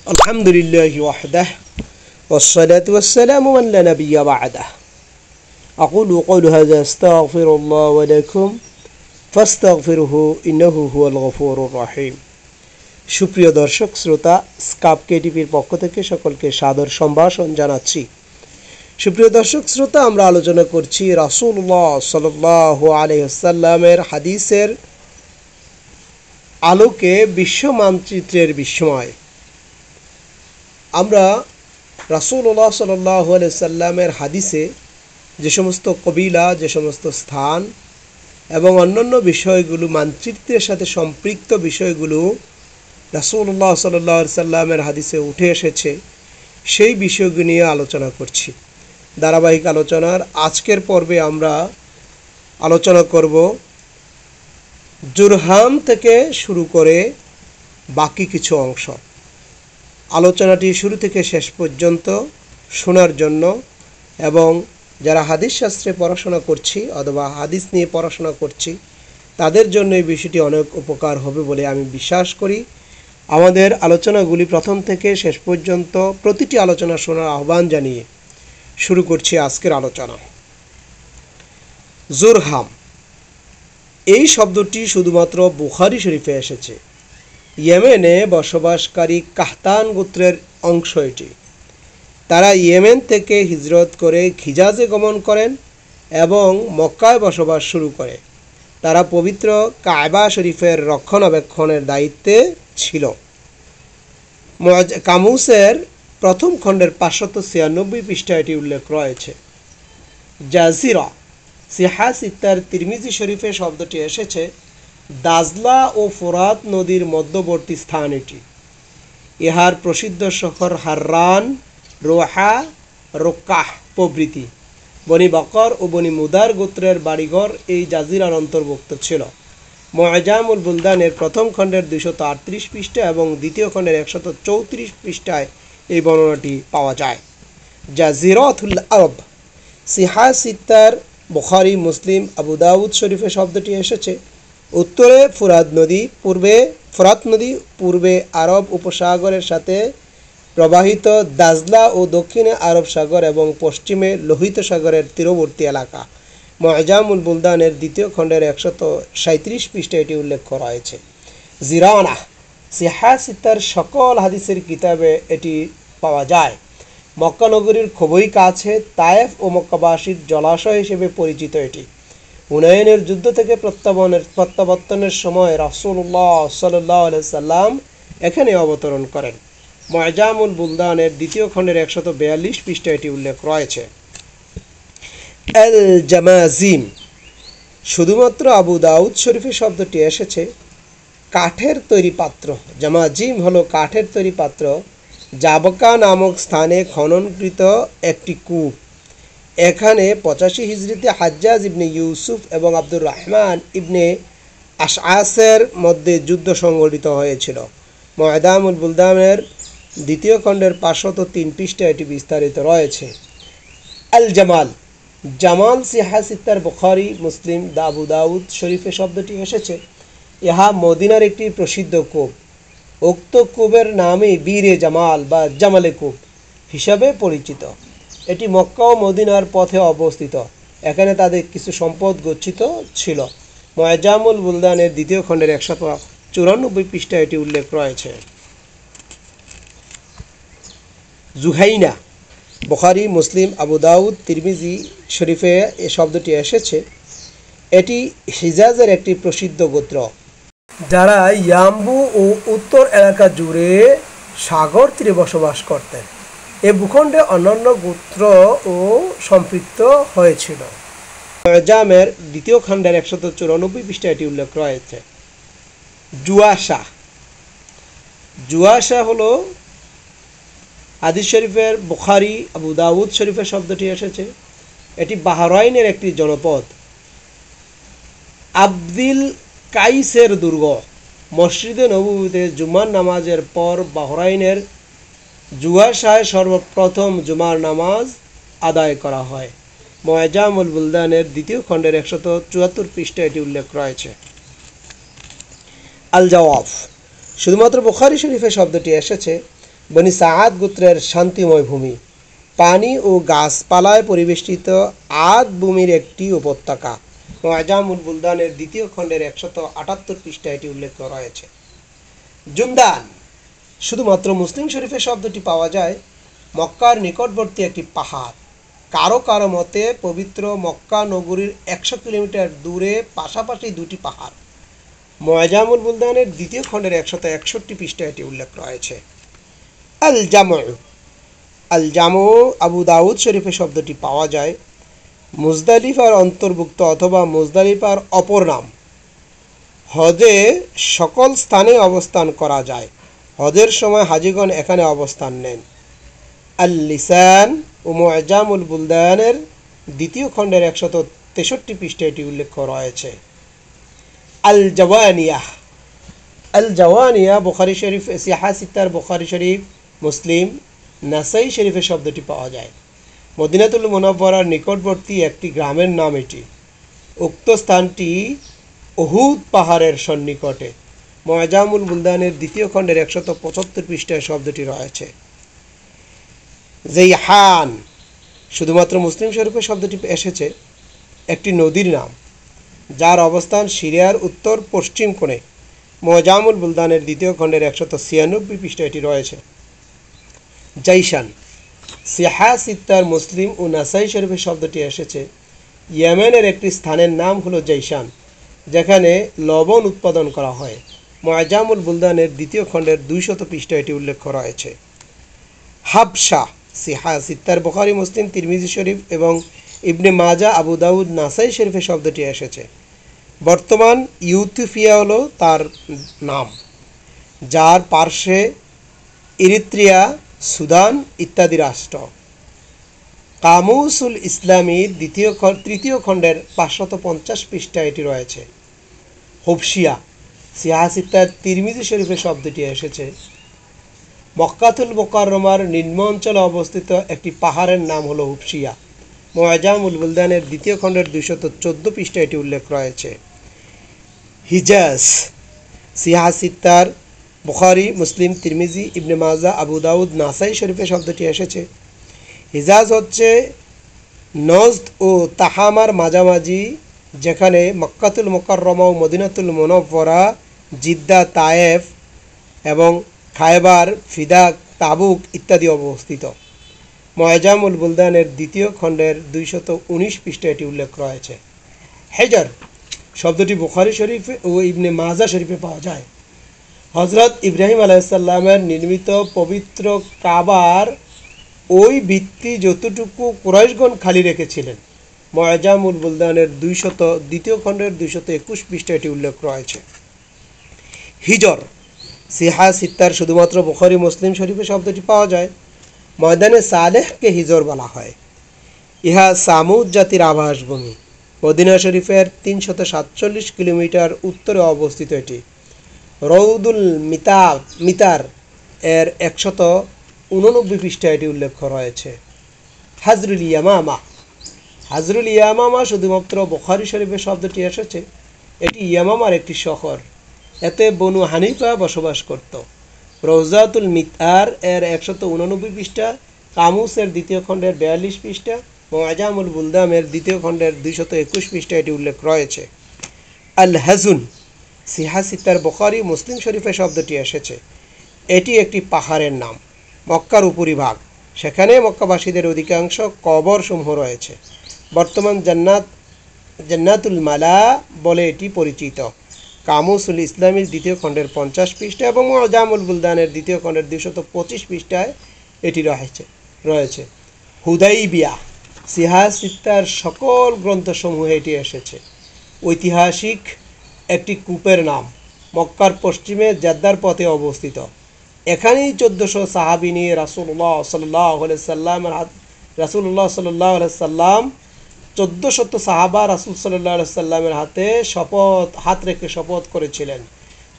আলহামদুলিল্লাহি ওয়াহদাহু والصلاة والسلام من لا نبي بعده أقول قول هذا أستغفر الله ولكم فاستغفروه إنه هو الغفور الرحيم সুপ্রিয় দর্শক শ্রোতা স্কাপ কেটিভির পক্ষ থেকে সকলকে সাদর সম্ভাষণ জানাচ্ছি। সুপ্রিয় দর্শক শ্রোতা, আমরা আলোচনা করছি রাসূলুল্লাহ সাল্লাল্লাহু আলাইহি ওয়াসাল্লামের হাদিসের আলোকে বিশ্ব মানচিত্রের বিস্ময়। আমরা রাসূলুল্লাহ সাল্লাল্লাহু আলাইহি ওয়াসাল্লামের হাদিসে যে সমস্ত কবিলা, যে সমস্ত স্থান এবং অন্যান্য বিষয়গুলো, মানচিত্রের সাথে সম্পৃক্ত বিষয়গুলো রাসূলুল্লাহ সাল্লাল্লাহু আলাইহি ওয়াসাল্লামের হাদিসে উঠে এসেছে, সেই বিষয়গুলো নিয়ে আলোচনা করছি। ধারাবাহিক আলোচনার আজকের পর্বে আমরা আলোচনা করব জুরহাম থেকে শুরু করে বাকি কিছু অংশ। আলোচনাটি শুরু থেকে শেষ পর্যন্ত শোনার জন্য এবং যারা হাদিস শাস্ত্রে পড়াশোনা করছি অথবা হাদিস নিয়ে পড়াশোনা করছি তাদের জন্য এই বিষয়টি অনেক উপকার হবে বলে আমি বিশ্বাস করি। আমাদের আলোচনাগুলি প্রথম থেকে শেষ পর্যন্ত প্রতিটি আলোচনা শোনার আহ্বান জানিয়ে শুরু করছি আজকের আলোচনা। জুরহাম এই শব্দটি শুধুমাত্র বুখারী শরীফে এসেছে। ইয়েমেনে বসবাসকারী কাহতান গোত্রের অংশ এটি। তারা ইয়েমেন থেকে হিজরত করে হিজাজে গমন করেন এবং মক্কায় বসবাস শুরু করে। তারা পবিত্র কায়বা শরীফের রক্ষণাবেক্ষণের দায়িত্বে ছিল। কামুসের প্রথম খণ্ডের 596 পৃষ্ঠায় এটি উল্লেখ রয়েছে। জাজিরা সিহাসিত্তার তিরমিজি শরীফে শব্দটি এসেছে। দাজলা ও ফোরাত নদীর মধ্যবর্তী স্থান এটি। ইহার প্রসিদ্ধ শহর হাররান, রোহা, রোকাহ প্রভৃতি। বনি বকর ও বনি মুদার গোত্রের বাড়িঘর এই জাজিরার অন্তর্ভুক্ত ছিল। মুআজামুল বুলদানের প্রথম খণ্ডের 238 পৃষ্ঠা এবং দ্বিতীয় খণ্ডের 134 পৃষ্ঠায় এই বর্ণনাটি পাওয়া যায়। জাজিরাতুল আরব সিহাসিত্তার বুখারী, মুসলিম, আবু দাউদ শরীফে শব্দটি এসেছে। উত্তরে ফোরাত নদী, পূর্বে আরব উপসাগরের সাথে প্রবাহিত দাজলা ও দক্ষিণে আরব সাগর এবং পশ্চিমে লোহিত সাগরের তীরবর্তী এলাকা। মুআজামুল বুলদানের দ্বিতীয় খণ্ডের 137 পৃষ্ঠায় এটি উল্লেখ করা হয়েছে। জিরানা সিহাসিত্তার সকল হাদিসের কিতাবে এটি পাওয়া যায়। মক্কা নগরীর খুবই কাছে, তায়েফ ও মক্কাবাসীর জলাশয় হিসেবে পরিচিত এটি। হুনাইনের যুদ্ধ থেকে প্রত্যাবর্তনের সময় রাসূলুল্লাহ সাল্লাল্লাহু আলাইহি ওয়াসাল্লাম এখানে অবতরণ করেন। মুআজামুল বুলদানের দ্বিতীয় খণ্ডের 142 পৃষ্ঠায় এটি উল্লেখ রয়েছে। আল জামাজিম শুধুমাত্র আবু দাউদ শরীফে শব্দটি এসেছে। কাঠের তৈরি পাত্র। জামাজিম হলো কাঠের তৈরি পাত্র। জাবকা নামক স্থানে খননকৃত একটি কূপ। এখানে 85 হিজরিতে হাজ্জাজ ইবনে ইউসুফ এবং আব্দুর রহমান ইবনে আশআসের মধ্যে যুদ্ধ সংঘটিত হয়েছিল। মুআজামুল বুলদানের দ্বিতীয় খণ্ডের 503 পৃষ্ঠায় এটি বিস্তারিত রয়েছে। আল জামাল জামাল সিহাসিত্তার বুখারী, মুসলিম, আবু দাউদ শরীফে শব্দটি এসেছে। ইহা মদিনার একটি প্রসিদ্ধ কূপ। উক্ত কূপের নামই বীরে জামাল বা জামালে কূপ হিসাবে পরিচিত। এটি মক্কা ও মদিনার পথে অবস্থিত। এখানে তাদের কিছু সম্পদ গচ্ছিত ছিল। মুআজামুল বুলদানের দ্বিতীয় খণ্ডের 194 পৃষ্ঠায় এটি উল্লেখ রয়েছে। জুহাইনা বুখারী, মুসলিম, আবু দাউদ, তিরমিজি শরীফে এ শব্দটি এসেছে। এটি হিজাজের একটি প্রসিদ্ধ গোত্র যারা ইয়াম্বু ও উত্তর এলাকা জুড়ে সাগর তীরে বসবাস করতেন। এ ভূখণ্ডে অন্যান্য গোত্র ও সম্পৃক্ত হয়েছিল। মুআজামের দ্বিতীয় খণ্ডের 194 পৃষ্ঠায় এটি উল্লেখ রয়েছে। জুয়াশা হলো হাদিস শরীফের বুখারী, আবু দাউদ শরীফের শব্দটি এসেছে। এটি বাহরাইনের একটি জনপদ। আব্দিল কাইসের দুর্গ। মসজিদে নববীতে জুমার নামাজের পর বাহরাইনের জুয়াশায় সর্বপ্রথম জুমার নামাজ আদায় করা হয়। মুআজামুল বুলদানের দ্বিতীয় খণ্ডের 174 পৃষ্ঠায় এটি উল্লেখ রয়েছে। আল জাওয়াফ শুধুমাত্র বুখারী শরীফে শব্দটি এসেছে। বনি সাআদ গোত্রের শান্তিময় ভূমি, পানি ও গাছপালায় পরিবেষ্টিত আদ ভূমির একটি উপত্যকা। মুআজামুল বুলদানের দ্বিতীয় খণ্ডের 178 পৃষ্ঠায় এটি উল্লেখ করা হয়েছে। জুমদান শুধুমাত্র মুসলিম শরীফে শব্দটি পাওয়া যায় মক্কার নিকটবর্তী একটি পাহাড়। কারো কারো মতে পবিত্র মক্কা নগরীর 100 কিলোমিটার দূরে পাশাপাশি দুটি পাহাড়। মুআজামুল বুলদানের দ্বিতীয় খণ্ডের 161 পৃষ্ঠায় এটি উল্লেখ রয়েছে। আল জামু, আল জামু আবু দাউদ শরীফে শব্দটি পাওয়া যায় মুজদালিফার অন্তর্ভুক্ত অথবা মুজদালিফার অপর নাম। হজে সকল স্থানে অবস্থান করা যায়। হজের সময় হাজিগণ এখানে অবস্থান নেন। আল লিসান ও মুআজামুল বুলদানের দ্বিতীয় খণ্ডের 163 পৃষ্ঠায় এটি উল্লেখ রয়েছে। আল জাওয়ানিয়া, আল জাওয়ানিয়া বুখারী শরীফ, সিহাহ সিত্তার, বুখারী শরীফ, মুসলিম, নাসাই শরীফে শব্দটি পাওয়া যায়। মদিনাতুল মুনাওয়ারার নিকটবর্তী একটি গ্রামের নাম এটি। উক্ত স্থানটি উহুদ পাহাড়ের সন্নিকটে। মুআজামুল বুলদানের দ্বিতীয় খণ্ডের 175 পৃষ্ঠায় শব্দটি রয়েছে। জাইহান শুধুমাত্র মুসলিম শরীফে শব্দটি এসেছে একটি নদীর নাম যার অবস্থান সিরিয়ার উত্তর পশ্চিম কোণে। মুআজামুল বুলদানের দ্বিতীয় খণ্ডের 196 পৃষ্ঠায় এটি রয়েছে। জাইশান সিহাহ সিত্তার, মুসলিম ও নাসাই শরীফে শব্দটি এসেছে ইয়েমেনের একটি স্থানের নাম হলো জাইশান, যেখানে লবণ উৎপাদন করা হয়। মুআজামুল বুলদানের দ্বিতীয় খণ্ডের 200 পৃষ্ঠায় এটি উল্লেখ করা হয়েছে। হাবশা সিহাহ সিত্তার, বুখারী, মুসলিম, তিরমিজি শরীফ এবং ইবনে মাজা, আবু দাউদ, নাসাই শরীফে শব্দটি এসেছে। বর্তমান ইথিওপিয়া হলো তার নাম, যার পার্শ্বে ইরিত্রিয়া, সুদান ইত্যাদি রাষ্ট্র। কামুসুল ইসলামীর তৃতীয় খণ্ডের 550 পৃষ্ঠায় এটি রয়েছে। হুবশিয়া সিহাহ সিত্তার, তিরমিজি শরীফে শব্দটি এসেছে মক্কাতুল মুকাররমার নিম্ন অঞ্চলে অবস্থিত একটি পাহাড়ের নাম হলো হুবশিয়া। মুআজামুল বুলদানের দ্বিতীয় খণ্ডের 214 পৃষ্ঠায় এটি উল্লেখ রয়েছে। হিজাজ সিহাহ সিত্তার, বুখারী, মুসলিম, তিরমিজি, ইবনে মাজা, আবু দাউদ, নাসাই শরীফে শব্দটি এসেছে। হিজাজ হচ্ছে নজদ ও তাহামার মাঝামাঝি, যেখানে মক্কাতুল মুকাররমা ও মদিনাতুল মুনাওয়ারা, জিদ্দা, তায়েফ এবং খায়বার, ফিদাক, তাবুক ইত্যাদি অবস্থিত। মুআজামুল বুলদানের দ্বিতীয় খণ্ডের 219 পৃষ্ঠায় এটি উল্লেখ রয়েছে। হেজর শব্দটি বুখারী শরীফ ও ইবনে মাজা শরীফে পাওয়া যায়। হজরত ইব্রাহিম আলাইহিসসালামের নির্মিত পবিত্র কাবার ওই ভিত্তি যতটুকু কুরাইশগণ খালি রেখেছিলেন। মুআজামুল বুলদানের দ্বিতীয় খণ্ডের 221 পৃষ্ঠায় এটি উল্লেখ রয়েছে। হিজর সিহাহ সিত্তার, শুধুমাত্র বুখারী, মুসলিম শরীফে শব্দটি পাওয়া যায়। ময়দানে সালেহকে হিজর বলা হয়। ইহা সামুদ জাতির আবাসভূমি। মদিনা শরীফের 347 কিলোমিটার উত্তরে অবস্থিত এটি। রৌদুল মিতার এর 189 পৃষ্ঠায় এটি উল্লেখ রয়েছে। হাজরুল ইয়ামামা, হাজরুল ইয়ামামা শুধুমাত্র বুখারী শরীফে শব্দটি এসেছে। এটি ইয়ামামার একটি শহর। এতে বনু হানিফা বসবাস করত। রওজাতুল মিতার এর 189 পৃষ্ঠা, কামুসের দ্বিতীয় খণ্ডের 42 পৃষ্ঠা, মুআজামুল বুলদানের দ্বিতীয় খণ্ডের 221 পৃষ্ঠায় এটি উল্লেখ রয়েছে। আল হাজুন সিহাহ সিত্তার, বুখারী, মুসলিম শরীফে শব্দটি এসেছে। এটি একটি পাহাড়ের নাম, মক্কার উপরিভাগ। সেখানে মক্কাবাসীদের অধিকাংশ কবর সমূহ রয়েছে। বর্তমান জান্নাতুল মালা বলে এটি পরিচিত। কামুসুল ইসলামীর দ্বিতীয় খণ্ডের 50 পৃষ্ঠা এবং মুআজামুল বুলদানের দ্বিতীয় খণ্ডের 225 পৃষ্ঠায় এটি রয়েছে। হুদাইবিয়া সিহাহ সিত্তার সকল গ্রন্থসমূহে এটি এসেছে। ঐতিহাসিক একটি কূপের নাম, মক্কার পশ্চিমে জেদ্দার পথে অবস্থিত। এখানেই 1400 সাহাবী নিয়ে রাসূলুল্লাহ সাল্লাল্লাহু আলাইহি সাল্লাম 1400 সাহাবা রাসূল সাল্লাল্লাহু আলাইহি সাল্লামের হাত রেখে শপথ করেছিলেন,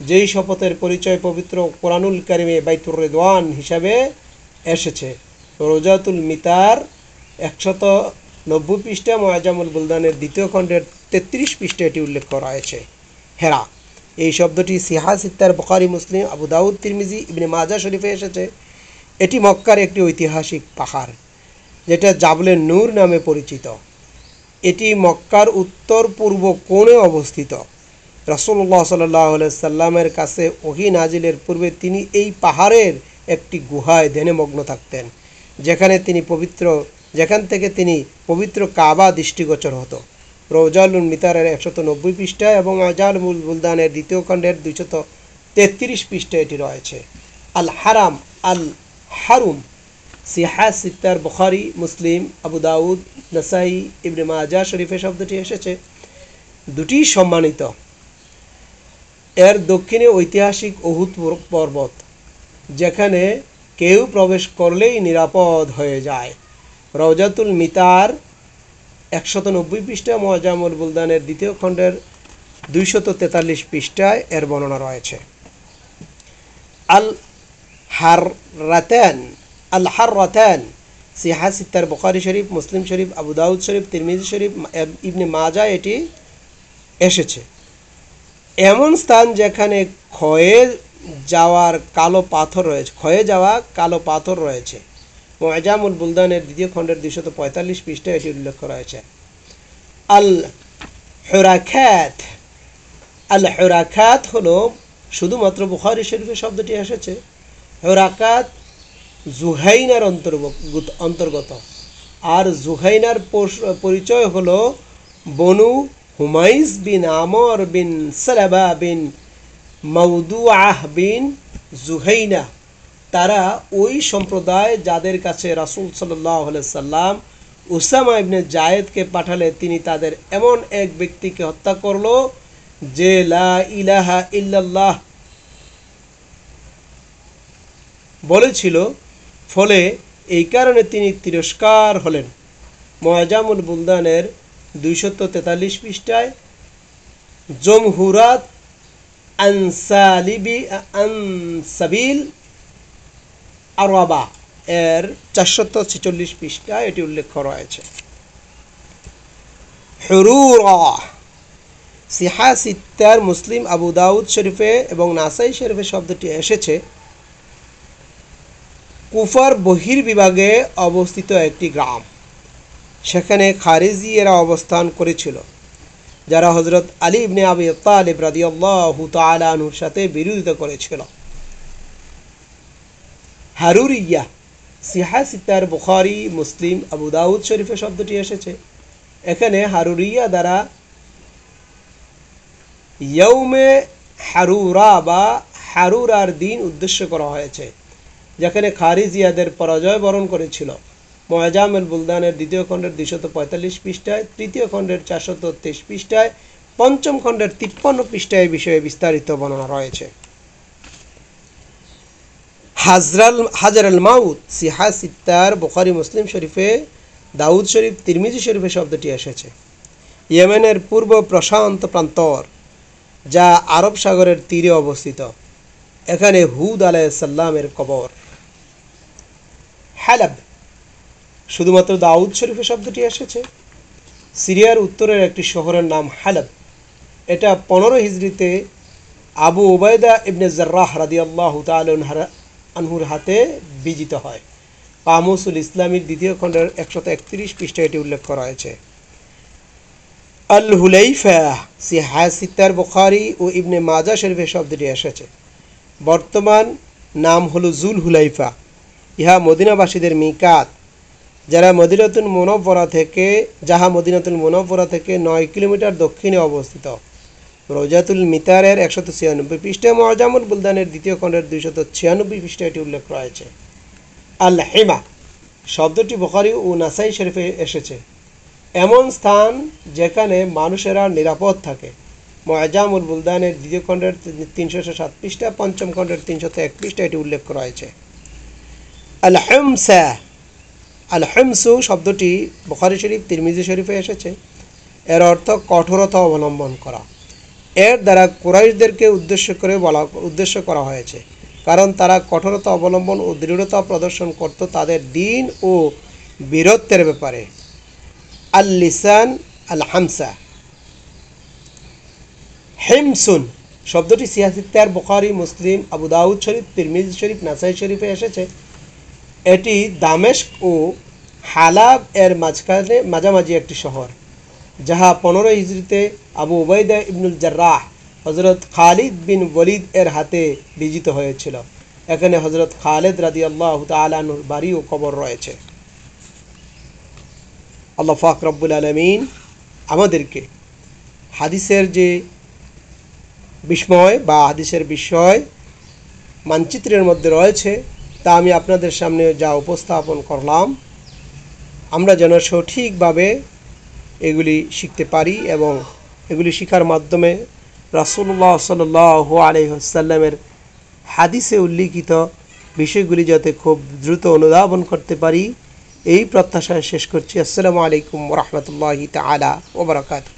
যেই শপথের পরিচয় পবিত্র কোরআনুল কারিমে বাইতুর রিদওয়ান হিসাবে এসেছে। রওজাতুল মিতার 190 পৃষ্ঠা, মুআজামুল বুলদানের দ্বিতীয় খণ্ডের 33 পৃষ্ঠায় এটি উল্লেখ করা হয়েছে। হেরা এই শব্দটি সিহাহ সিত্তার, বুখারী, মুসলিম, আবু দাউদ, তিরমিজি, ইবনে মাজা শরীফে এসেছে। এটি মক্কার একটি ঐতিহাসিক পাহাড়, যেটা জাবলে নূর নামে পরিচিত। এটি মক্কার উত্তর পূর্ব কোণে অবস্থিত। রাসূলুল্লাহ সাল্লাল্লাহু আলাইহি সাল্লামের কাছে ওহী নাজিলের পূর্বে তিনি এই পাহাড়ের একটি গুহায় ধ্যানমগ্ন থাকতেন, যেখান থেকে তিনি পবিত্র কাবা দৃষ্টিগোচর হতো। রওজাতুল মিতারের 190 পৃষ্ঠায় এবং আজালুল বুলদানের 2য় খণ্ডের 233 পৃষ্ঠায় এটি রয়েছে। আল হারাম আল হারুম সিহাহ সিত্তার বুখারী, মুসলিম, আবু দাউদ, নাসাই, ইবনে মাজাহ শরীফে শব্দটি এসেছে। দুটি সম্মানিত। এর দক্ষিণে ঐতিহাসিক উহুদ পর্বত, যেখানে কেউ প্রবেশ করলেই নিরাপদ হয়ে যায়। রওজাতুল মিতার 190 পৃষ্ঠা, মুআজামুল বুলদানের 2য় খণ্ডের 243 পৃষ্ঠায় এর বর্ণনা রয়েছে। আল হাররাতান সিহাহ সিত্তার বুখারী শরীফ, মুসলিম শরীফ, আবু দাউদ শরীফ, তিরমিজি শরীফ, ইবনে মাজাহ এটি এসেছে। এমন স্থান যেখানে ক্ষয়ে যাওয়া কালো পাথর রয়েছে। মুআজামুল বুলদানের 2য় খণ্ডের 245 পৃষ্ঠায় এটি উল্লেখ করা হয়েছে। আল হুরাকাত হলো শুধুমাত্র বুখারী শরীফে শব্দটি এসেছে। হুরাকাত জুহাইনার অন্তর্গত, আর জুহাইনার পরিচয় হলো বনু হুমাইস বিন আমর বিন সালাবা বিন মাউদুআহ বিন জুহাইনা। তারা ওই সম্প্রদায় যাদের কাছে রাসূল সাল্লাল্লাহু আলাইহি সাল্লাম উসামা ইবনে জায়েদকে পাঠালে তিনি তাদের এমন এক ব্যক্তিকে হত্যা করল যে লা ইলাহা ইল্লাল্লাহ বলেছিল, ফলে এই কারণে তিনি তিরস্কার হলেন। মুআজামুল বুলদানের 243 পৃষ্ঠায়, জমহুরাত আনসাবিল আরবা এর 446 পৃষ্ঠায় এটি উল্লেখ করা হয়েছে। হুরুরা সিহাহ সিত্তার, মুসলিম, আবু দাউদ শরীফে এবং নাসাই শরীফে শব্দটি এসেছে। কুফার বহির্বিভাগে অবস্থিত একটি গ্রাম। সেখানে খারিজিয়েরা অবস্থান করেছিল, যারা হযরত আলী ইবনে আবি তালিব রাদিয়াল্লাহু তাআলা আনহুর সাথে বিরোধিতা করেছিল। হারুরিয়া সিহাহ সিত্তার, বুখারী, মুসলিম, আবু দাউদ শরীফে শব্দটি এসেছে। এখানে হারুরিয়া দ্বারা ইয়ৌমে হারুরা বা হারুরার দিন উদ্দেশ্য করা হয়েছে, যেখানে খারিজিয়াদের পরাজয় বরণ করেছিল। মুআজামুল বুলদানের 2য় খণ্ডের 245 পৃষ্ঠায়, 3য় খণ্ডের 423 পৃষ্ঠায়, 5ম খণ্ডের 53 পৃষ্ঠায় বিষয়ে বিস্তারিত বর্ণনা রয়েছে। হাজার আল মাউত সিহাহ সিত্তার, বুখারী, মুসলিম শরীফে, দাউদ শরীফ, তিরমিজি শরীফে শব্দটি এসেছে। ইয়েমেনের পূর্ব প্রশান্ত প্রান্তর, যা আরব সাগরের তীরে অবস্থিত। এখানে হুদ আলাইহিস সালামের কবর। হালাব শুধুমাত্র দাউদ শরীফে শব্দটি এসেছে। সিরিয়ার উত্তরের একটি শহরের নাম হালাব। এটা 15 হিজরিতে আবু উবাইদা ইবনে জাররাহ রাদিয়াল্লাহু তাআলা আনহুর হাতে বিজিত হয়। কামুসুল ইসলামীর 2য় খণ্ডের 131 পৃষ্ঠায় এটি উল্লেখ করা হয়েছে। আল হুলাইফা সিহাহ সিত্তার, বুখারী ও ইবনে মাজাহ শরীফে শব্দটি এসেছে। বর্তমান নাম হলো জুল হুলাইফা। ইহা মদিনাবাসীদের মিকাত, যাহা মদিনাতুল মুনাওয়ারা থেকে 9 কিলোমিটার দক্ষিণে অবস্থিত। রওজাতুল মিতারের 196 পৃষ্ঠায়, মুআজামুল বুলদানের 2য় খণ্ডের 296 পৃষ্ঠায় এটি উল্লেখ রয়েছে। আল হিমা শব্দটি বুখারী ও নাসাই শরীফে এসেছে। এমন স্থান যেখানে মানুষেরা নিরাপদ থাকে। মুআজামুল বুলদানের 2য় খণ্ডের 307 পৃষ্ঠা, 5ম খণ্ডের 301 পৃষ্ঠা এটি উল্লেখ করা হয়েছে। আল হিমসু শব্দটি বুখারী শরীফ, তিরমিজি শরীফে এসেছে। এর অর্থ কঠোরতা অবলম্বন করা। এর দ্বারা কুরাইশদেরকে উদ্দেশ্য করা হয়েছে, কারণ তারা কঠোরতা অবলম্বন ও দৃঢ়তা প্রদর্শন করত তাদের দ্বীন ও বীরত্বের ব্যাপারে। আল লিসান আল হামসা। হিমসুন শব্দটি সিহাহ সিত্তার, বুখারী, মুসলিম, আবু দাউদ শরীফ, তিরমিজি শরীফ, নাসাই শরীফে এসেছে। এটি দামেস্ক ও হালাব এর মাঝামাঝি একটি শহর, যাহা 15 হিজরিতে আবু উবাইদা ইবনুল জাররাহ হযরত খালিদ বিন ওয়ালিদ এর হাতে বিজিত হয়েছিল। এখানে হযরত খালিদ রাদিয়াল্লাহু তাআলা আনহুর বাড়ি ও কবর রয়েছে। আল্লাহ পাক রব্বুল আলামিন আমাদেরকে হাদিসের যে বিস্ময় বা হাদিসের বিষয় মানচিত্রের মধ্যে রয়েছে তা আমি আপনাদের সামনে যা উপস্থাপন করলাম, আমরা যেন সঠিকভাবে এগুলি শিখতে পারি এবং এগুলি শিখার মাধ্যমে রাসূলুল্লাহ সাল্লাল্লাহু আলাইহি ওয়াসাল্লামের হাদিসে উল্লিখিত বিষয়গুলি যাতে খুব দ্রুত অনুধাবন করতে পারি, এই প্রত্যাশায় শেষ করছি। আসসালামু আলাইকুম ওয়া রাহমাতুল্লাহি তাআলা ওয়া বারাকাতুহু।